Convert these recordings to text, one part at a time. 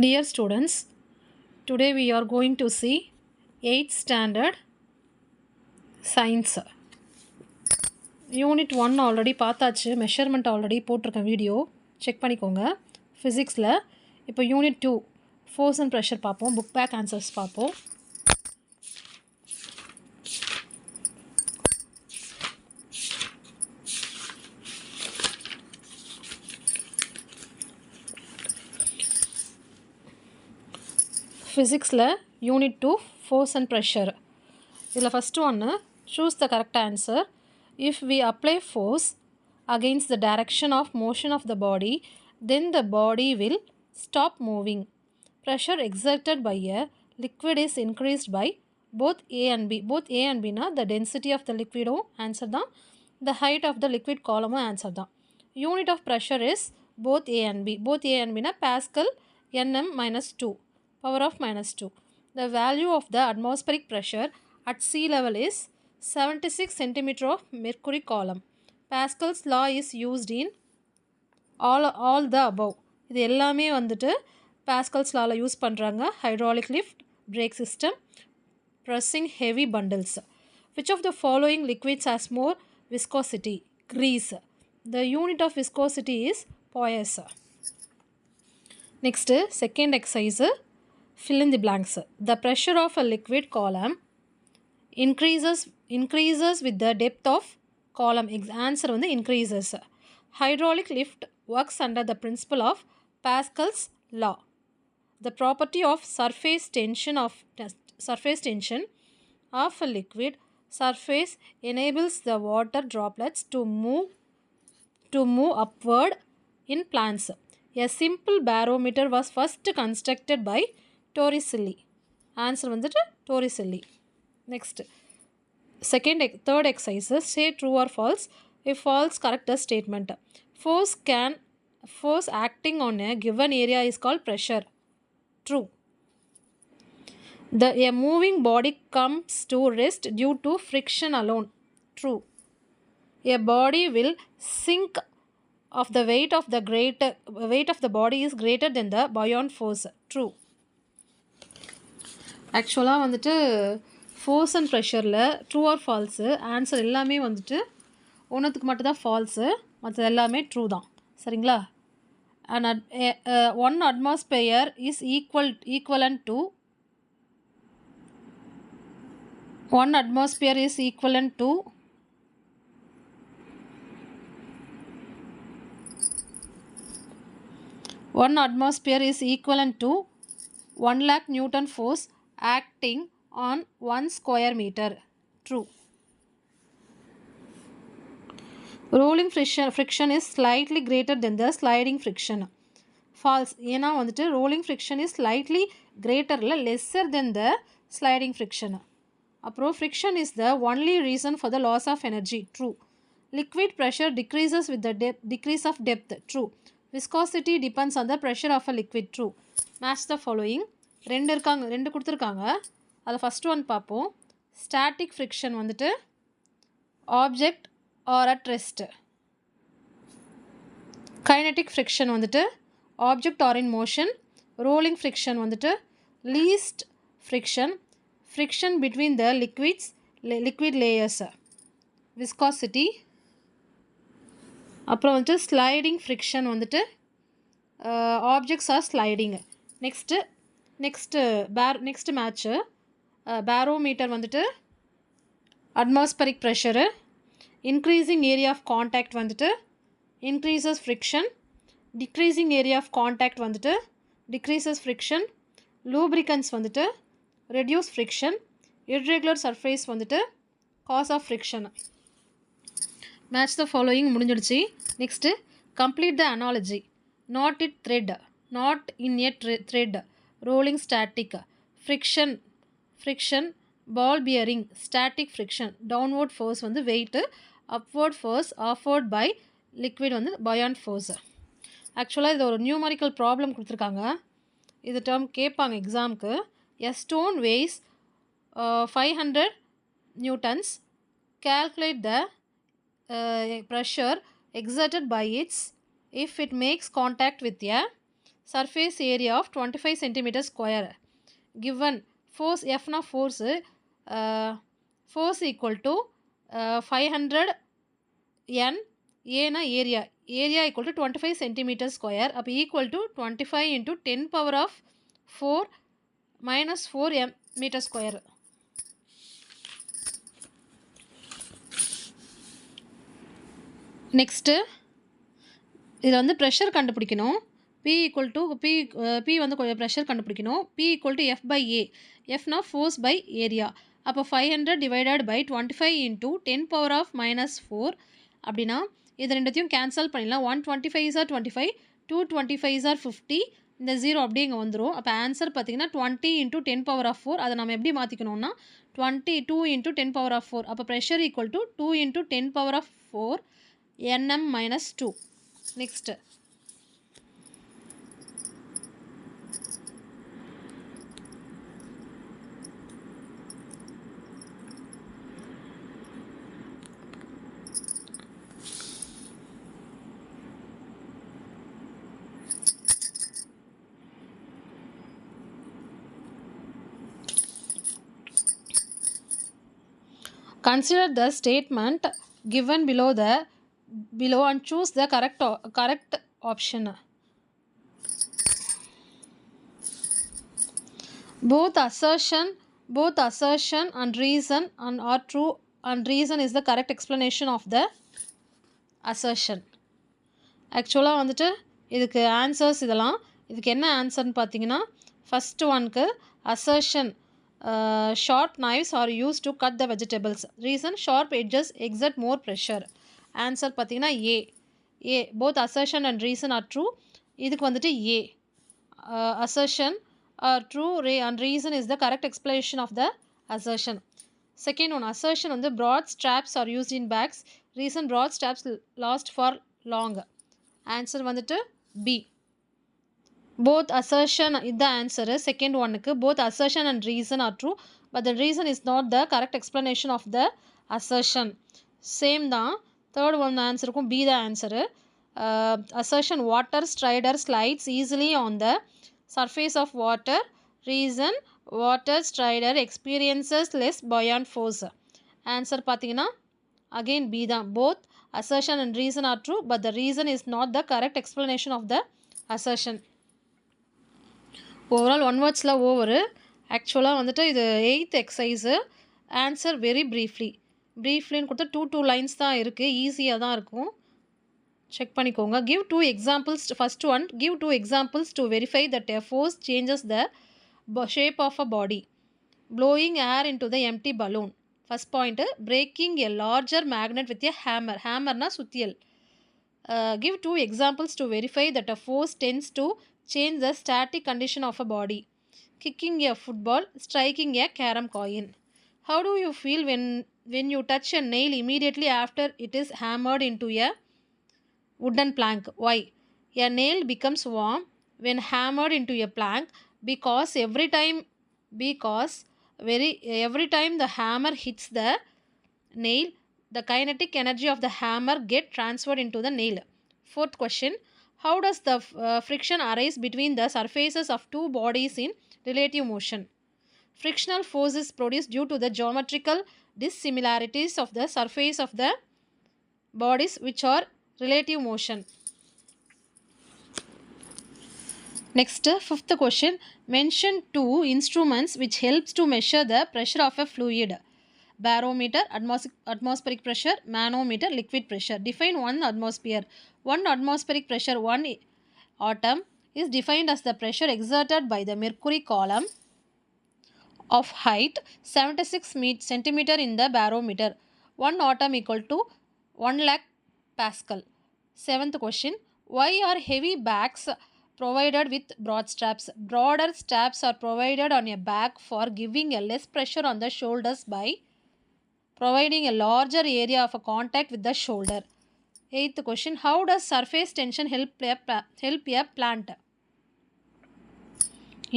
Dear students, today we are going to see 8th standard science. Unit 1 already பார்த்தாச்சு, measurement already போட்டிருக்கேன் video check பண்ணிக்கோங்க. ஃபிசிக்ஸில் இப்போ unit 2 force and pressure பார்ப்போம். Book back answers பார்ப்போம். ஃபிசிக்ஸில் யூனிட் 2 ஃபோர்ஸ் அண்ட் ப்ரெஷர். இதில் first ஒன்று, choose the correct answer. If we apply force against the direction of motion of the body, then the body will stop moving. Pressure exerted by a liquid is increased by both A and B. Both A and B na the density of the liquid answer தான், the height of the liquid column answer தான். Unit of pressure is both A and B. Both A and B na Pascal Nm minus 2, power of minus 2. The value of the atmospheric pressure at sea level is 76 centimeter of mercury column. Pascal's law is used in all the above. இது எல்லாமே வந்துட்டு Pascal's law use பண்ணுறாங்க. Hydraulic lift, brake system, pressing heavy bundles. Which of the following liquids has more viscosity? Grease. The unit of viscosity is poise. Next, second exercise, fill in the blanks. The pressure of a liquid column increases with the depth of column. Answer வந்து increases. Hydraulic lift works under the principle of Pascal's law. The property of surface tension of a liquid surface enables the water droplets to move upward in plants. A simple barometer was first constructed by Torricelli. Answer வந்துட்டு Torricelli. Next, third exercise, say true or false. If false, correct the statement. Force acting on a given area is called pressure. True. A moving body comes to rest due to friction alone. True. A body will sink of the weight of the body is greater than the buoyant force. True. ஆக்சுவலாக வந்துட்டு force and ப்ரெஷரில் true or false answer எல்லாமே வந்துட்டு ஒன்றுத்துக்கு மட்டும்தான் falls, மற்றது எல்லாமே true தான். சரிங்களா? One atmosphere is equivalent to 1 atmosphere is equivalent to 1 lakh Newton force acting on 1 square meter. True. Rolling friction is slightly greater than the sliding friction. False. ஏன்னா வந்துட்டு rolling friction is slightly greater lesser than the sliding friction. அப்புறம் friction is the only reason for the loss of energy. True. Liquid pressure decreases with the decrease of depth. True. Viscosity depends on the pressure of a liquid. True. Match the following. ரெண்டு கொடுத்துருக்காங்க. அதில் first one பார்ப்போம். Static friction வந்துட்டு object are at rest. Kinetic friction வந்துட்டு object are in motion. Rolling friction வந்துட்டு least friction between the liquid layers. Viscosity. அப்புறம் வந்துட்டு sliding friction வந்துட்டு objects are sliding. Next match barometer வந்துட்டு atmospheric pressure. Increasing area of contact வந்துட்டு increases friction. Decreasing area of contact வந்துட்டு decreases friction. Lubricants வந்துட்டு reduce friction. Irregular surface வந்துட்டு cause of friction. Match the following முடிஞ்சிடுச்சு. Next complete the analogy. Not in a thread. Rolling static. Friction ball bearing. Static friction. Downward force வந்து weight. Upward force offered by liquid வந்து buoyant force. ஆக்சுவலாக இது ஒரு numerical problem கொடுத்துருக்காங்க. இது term கேட்பாங்க எக்ஸாமுக்கு. எ stone weighs 500 newtons. Calculate the pressure exerted by its if it makes contact with a surface area of 25 centimeter square. Given force F na force force equal to 500 N, A na area equal to 25 centimeter square, அப்போ equal to 25 into 10 power of 4 minus 4 meter square. Next இதில் வந்து pressure கண்டுபிடிக்கணும். P equal to P வந்து கொஞ்சம் pressure கண்டுபிடிக்கணும். P equal to F by A. Fனா force by area. அப்போ 500 divided by 25 into 10 power of minus 4. அப்படின்னா இது ரெண்டுத்தையும் கேன்சல் பண்ணிடலாம். 125 is 25, 225 is 50. இந்த 0 அப்படியே இங்கே வந்துடும். அப்போ ஆன்சர் பார்த்தீங்கன்னா 20 into 10 power of 4. அதை நம்ம எப்படி மாற்றிக்கணும்னா 22 into 10 power of 4. அப்போ pressure equal to 2 into 10 power of 4 Nm minus 2. Next. Consider the statement given below and choose the correct option. Both assertion and reason are true, and reason is the correct explanation of the assertion. ஆக்சுவலாக வந்துட்டு இதுக்கு answers இதெல்லாம் இதுக்கு என்ன ஆன்சர்னு பார்த்தீங்கன்னா first ஒன்க்கு assertion, sharp knives are used to cut the vegetables. Reason, sharp edges exert more pressure. Answer பார்த்தீங்கன்னா A. Both assertion and reason are true. இதுக்கு வந்துட்டு A. Assertion are true and reason is the correct explanation of the assertion. Second one, assertion வந்து broad straps are used in bags. Reason, broad straps last for long. Answer வந்துட்டு B. Both assertion is the answer. Second one, both assertion and reason are true, but the reason is not the correct explanation of the assertion. Same தான். Third one answer B the answer. Assertion, water strider slides easily on the surface of water. Reason, water strider experiences less buoyant force. Answer பார்த்தீங்கன்னா again B தான். Both assertion and reason are true, but the reason is not the correct explanation of the assertion. Overall one வேர்ட்ஸில் over. ஆக்சுவலாக வந்துட்டு இது 8th exercise. Answer very ப்ரீஃப்லின்னு கொடுத்தா 2 lines தான் இருக்குது. ஈஸியாக தான் இருக்கும், செக் பண்ணிக்கோங்க. Give 2 examples. First one, give 2 examples to verify that a force changes the shape of a body. Blowing air into the empty balloon. First point, breaking a larger magnet with a hammer. ஹேமர்னா சுத்தியல். Give 2 examples to verify that a force tends to change the static condition of a body. Kicking a football, striking a carom coin. How do you feel when you touch a nail immediately after it is hammered into a wooden plank? Why? A nail becomes warm when hammered into a plank because every time the hammer hits the nail, the kinetic energy of the hammer get transferred into the nail. Fourth question, how does the friction arise between the surfaces of two bodies in relative motion? Frictional force is produced due to the geometrical dissimilarities of the surface of the bodies which are relative motion. Next, fifth question, mention 2 instruments which helps to measure the pressure of a fluid. Barometer, atmospheric pressure, manometer, liquid pressure. Define 1 atmosphere. 1 atmospheric pressure, 1 atom is defined as the pressure exerted by the mercury column of height 76 centimeter in the barometer. 1 atom equal to 1 lakh Pascal. Seventh question, why are heavy bags provided with broad straps? Broader straps are provided on a bag for giving a less pressure on the shoulders by providing a larger area of a contact with the shoulder. Eighth question, how does surface tension help a plant?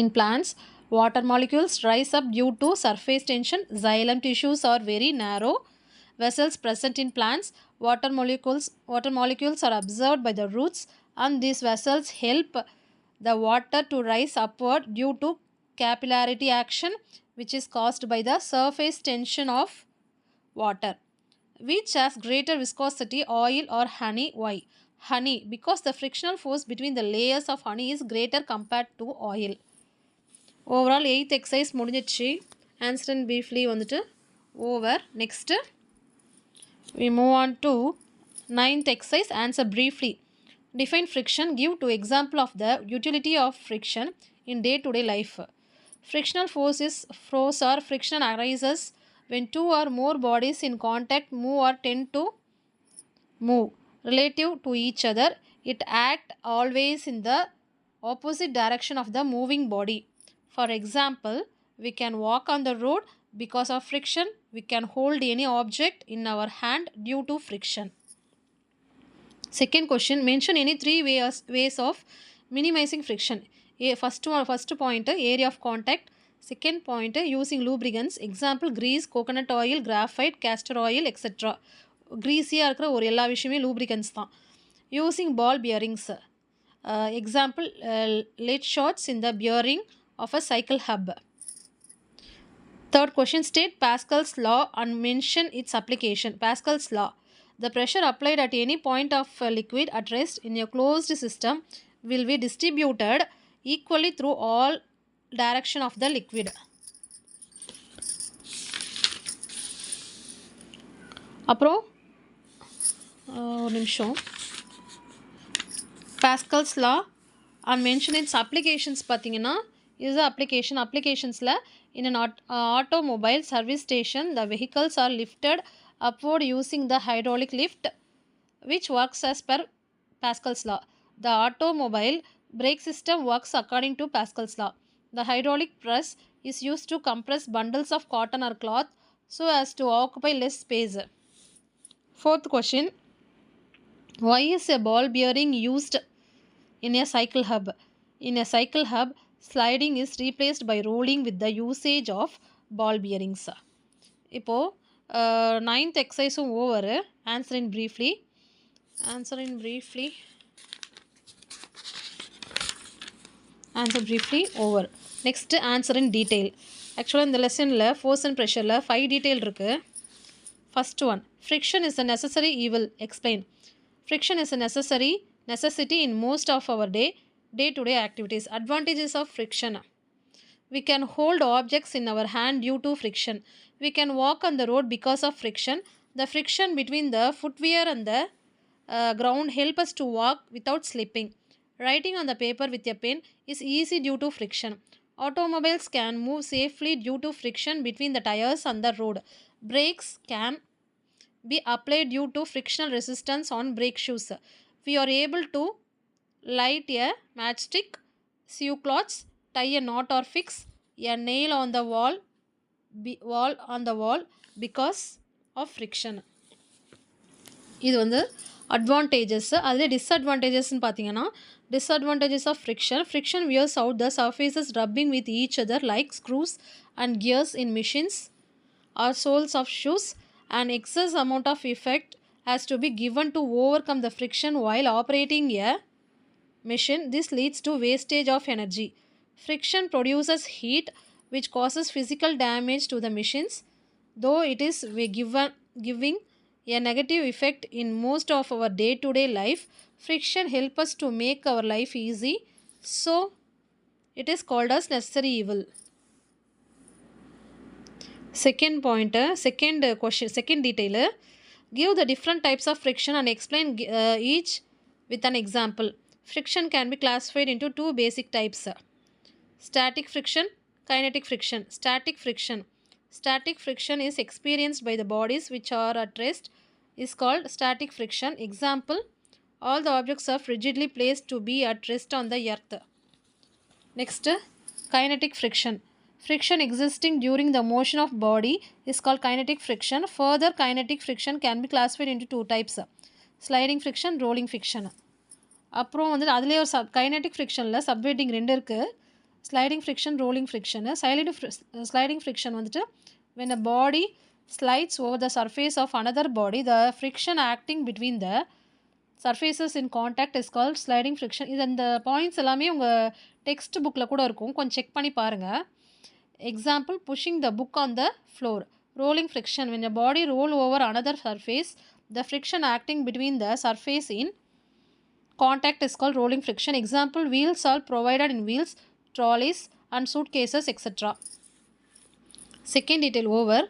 In plants, water molecules rise up due to surface tension. Xylem tissues are very narrow vessels present in plants. Water molecules are absorbed by the roots, and these vessels help the water to rise upward due to capillarity action, which is caused by the surface tension of water. Which has greater viscosity, oil or honey? Why? Honey, because the frictional force between the layers of honey is greater compared to oil. Overall 8th exercise முடிஞ்சிச்சு. Answer and briefly வந்துட்டு over. Next we move on to 9th exercise. Answer briefly. Define friction. Give 2 example of the utility of friction in day-to-day life. Frictional force or friction arises when 2 or more bodies in contact move or tend to move relative to each other. It acts always in the opposite direction of the moving body. For example, we can walk on the road because of friction. We can hold any object in our hand due to friction. Second question, mention any 3 ways of minimizing friction. First point, area of contact. Second point, using lubricants. Example, grease, coconut oil, graphite, castor oil, etc. Greasy இருக்கிற ஒரு எல்லா விஷயமே lubricants தான். Using ball bearings. Example, lead shots in the bearing of a cycle hub. Third question, state Pascal's law and mention its application. Pascal's law. The pressure applied at any point of a liquid at rest in a closed system will be distributed equally through all direction of the liquid. அப்புறம் ஒரு நிமிஷம், Pascal's law and mention its applications பார்த்தீங்கன்னா is the applicationsல in an automobile service station the vehicles are lifted upward using the hydraulic lift which works as per Pascal's law. The automobile brake system works according to Pascal's law. The hydraulic press is used to compress bundles of cotton or cloth so as to occupy less space. Fourth question, why is a ball bearing used in a cycle hub? In a cycle hub, sliding is replaced by rolling with the usage of ball bearings. இப்போது 9th exerciseம் over. Answer in briefly. Answer briefly over. Next, answer in detail. Actually இந்த லெசனில் force and pressureல 5 detail இருக்குது. First one, friction is a necessary evil. Explain. Friction is a necessity in most of our day-to-day activities. Advantages of friction. We can hold objects in our hand due to friction. We can walk on the road because of friction. The friction between the footwear and the ground help us to walk without slipping. Writing on the paper with a pen is easy due to friction. Automobiles can move safely due to friction between the tires on the road. Brakes can be applied due to frictional resistance on brake shoes. We are able to light a matchstick, sew cloths, tie a knot or fix a nail on the wall because of friction. இது வந்து advantages. அதில் டிஸ்அட்வான்டேஜஸ்ன்னு பார்த்தீங்கன்னா, disadvantages of friction. Friction wears out the surfaces rubbing with each other like screws and gears in machines or soles of shoes. An excess amount of effect has to be given to overcome the friction while operating a machine. This leads to wastage of energy. Friction produces heat which causes physical damage to the machines. Though it is giving a negative effect in most of our day-to-day life, friction helps us to make our life easy. So, it is called as necessary evil. Second point, second question, second detail. Give the different types of friction and explain each with an example. Friction can be classified into 2 basic types. Static friction, kinetic friction. Static friction is experienced by the bodies which are at rest is called static friction. Example, all the objects are rigidly placed to be at rest on the earth. Next, kinetic friction. Friction existing during the motion of body is called kinetic friction. Further, kinetic friction can be classified into 2 types. Sliding friction, rolling friction. அப்புறம் வந்து அதுலேயே ஒரு kinetic ஃப்ரிக்ஷனில் சப்வேட்டிங் 2 இருக்குது. Sliding friction, rolling friction. Sliding friction வந்துட்டு when a body slides over the surface of another body, the friction acting between the surfaces in contact is called sliding friction. இது அந்த points எல்லாமே உங்கள் டெக்ஸ்ட் புக்கில் கூட இருக்கும், கொஞ்சம் செக் பண்ணி பாருங்கள். Example, pushing the book on the floor. Rolling friction, when a body roll over another surface, the friction acting between the surface in contact is called rolling friction. Example, wheels are provided in wheels, trolleys and suitcases, etc. Second detail over.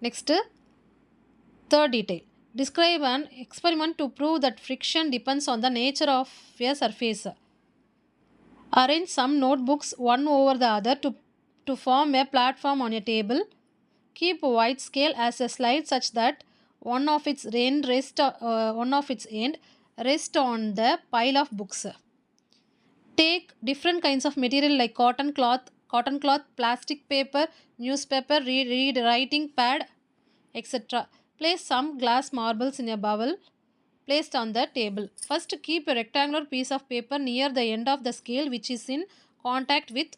Next, third detail. Describe an experiment to prove that friction depends on the nature of a surface. Arrange some notebooks one over the other to form a platform on a table. Keep a wide scale as a slide such that one of its end rest on the pile of books. Take different kinds of material like cotton cloth, plastic paper, newspaper, writing pad, etc. Place some glass marbles in a bowl placed on the table. First, keep a rectangular piece of paper near the end of the scale which is in contact with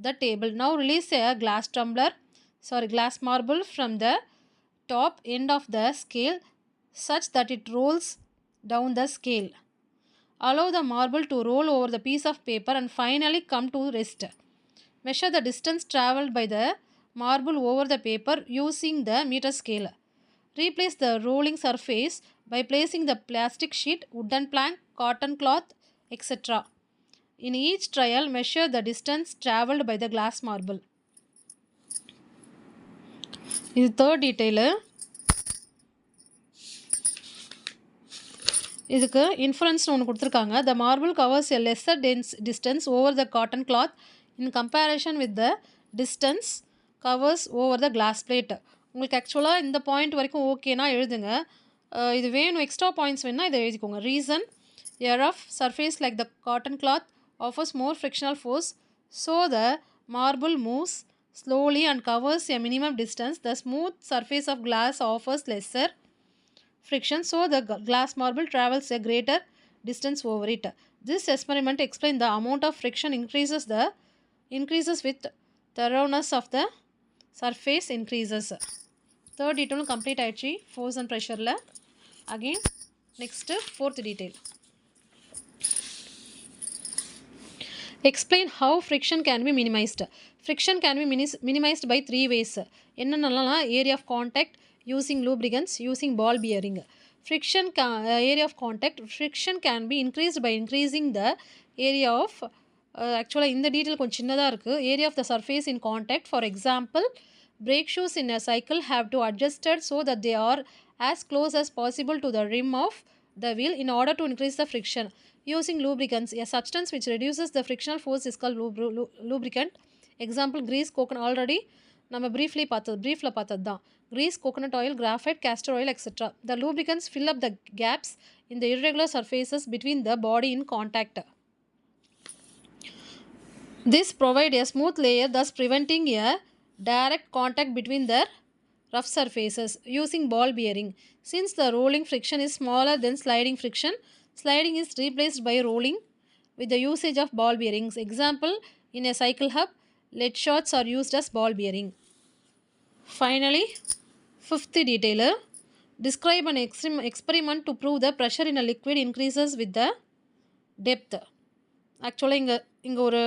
the table. Now release a glass marble from the top end of the scale such that it rolls down the scale. Allow the marble to roll over the piece of paper and finally come to rest. Measure the distance traveled by the marble over the paper using the meter scale. Replace the rolling surface by placing the plastic sheet, wooden plank, cotton cloth, etc. In each trial, measure the distance traveled by the glass marble. This is third detail. இதுக்கு inference ஒன்று கொடுத்துருக்காங்க. The marble covers a lesser distance over the cotton cloth in comparison with the distance covers over the glass plate. உங்களுக்கு ஆக்சுவலாக இந்த point வரைக்கும் ஓகேனா எழுதுங்க. இது வேணும், எக்ஸ்ட்ரா பாயிண்ட்ஸ் வேணுன்னா இதை எழுதிக்கோங்க. Reason, a rough surface like the cotton cloth offers more frictional force, so the marble moves slowly and covers a minimum distance. The smooth surface of glass offers lesser friction, so the glass marble travels a greater distance over it. This experiment explains the amount of friction increases with thoroughness of the surface increases. Third detail complete ஆயிடுச்சு force and pressureல. Again next fourth detail. Explain how friction can be minimized. Friction can be minimized by three ways. என்னென்னலாம்? Area of contact, using lubricants, using ball bearing. Area of contact, friction can be increased by increasing the area of actually இந்த detail கொஞ்சம் சின்னதாக இருக்குது. Area of the surface in contact. For example, brake shoes in a cycle have to adjusted so that they are as close as possible to the rim of the wheel in order to increase the friction. Using lubricants, a substance which reduces the frictional force is called lubricant. Example, grease, coconut. Already நம்ம briefly பார்த்தது தான். Grease, coconut oil, graphite, castor oil, etc. The lubricants fill up the gaps in the irregular surfaces between the body in contact. This provides a smooth layer, thus preventing a direct contact between the rough surfaces. Using ball bearing, since the rolling friction is smaller than sliding friction, sliding is replaced by rolling with the usage of ball bearings. Example, in a cycle hub, lead shots are used as ball bearing. Finally, fifth detail. Describe an experiment to prove the pressure in a liquid increases with the depth. Actually இங்கே ஒரு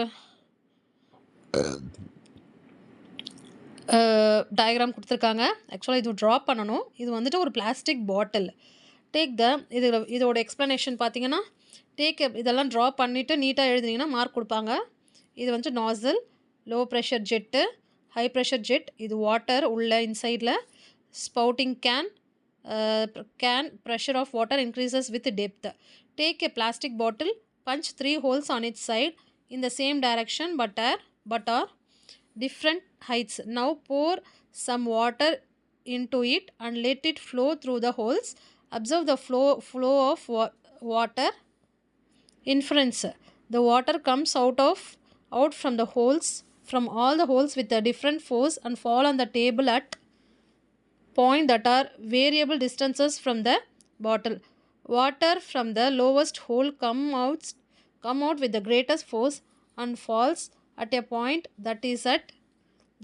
diagram கொடுத்துருக்காங்க. ஆக்சுவலாக இது draw பண்ணணும். இது வந்துட்டு ஒரு plastic bottle. இதோட எக்ஸ்ப்ளனேஷன் பார்த்தீங்கன்னா, இதெல்லாம் ட்ரா பண்ணிவிட்டு நீட்டாக எழுதுனீங்கன்னா மார்க் கொடுப்பாங்க. இது வந்துட்டு nozzle, low pressure jet, high pressure jet, இது வாட்டர் உள்ள இன்சைடில், spouting can, pressure of water increases with depth. Take a plastic bottle, punch 3 holes on its side in the same direction but are different heights. Now pour some water into it and let it flow through the holes. Observe the flow of water. Inference, the water comes out from all the holes with a different force and fall on the table at point that are variable distances from the bottle. Water from the lowest hole come out with the greatest force and falls at a point that is at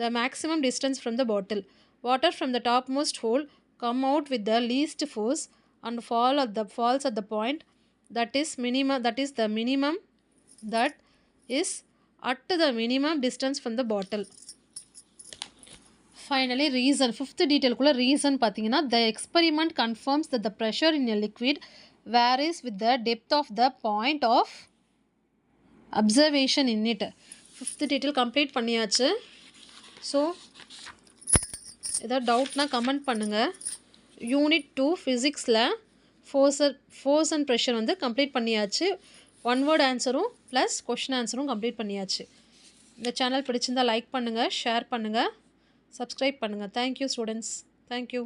the maximum distance from the bottle. Water from the topmost hole come out with the least force and falls at the point that is the minimum that is at the minimum distance from the bottle. Finally, reason. Fifth detail குள்ள reason பார்த்தீங்கன்னா the experiment confirms that the pressure in a liquid varies with the depth of the point of observation in it. Fifth detail complete பண்ணியாச்சு. So ஏதாவது டவுட்னா comment பண்ணுங்கள். Unit 2 ஃபிசிக்ஸில் force and pressure வந்து complete பண்ணியாச்சு. One word ஆன்சரும் plus question ஆன்சரும் complete பண்ணியாச்சு. இந்த சேனல் பிடிச்சிருந்தால் லைக் பண்ணுங்கள், ஷேர் பண்ணுங்கள், சப்ஸ்கிரைப் பண்ணுங்கள். Thank you students. தேங்க்யூ.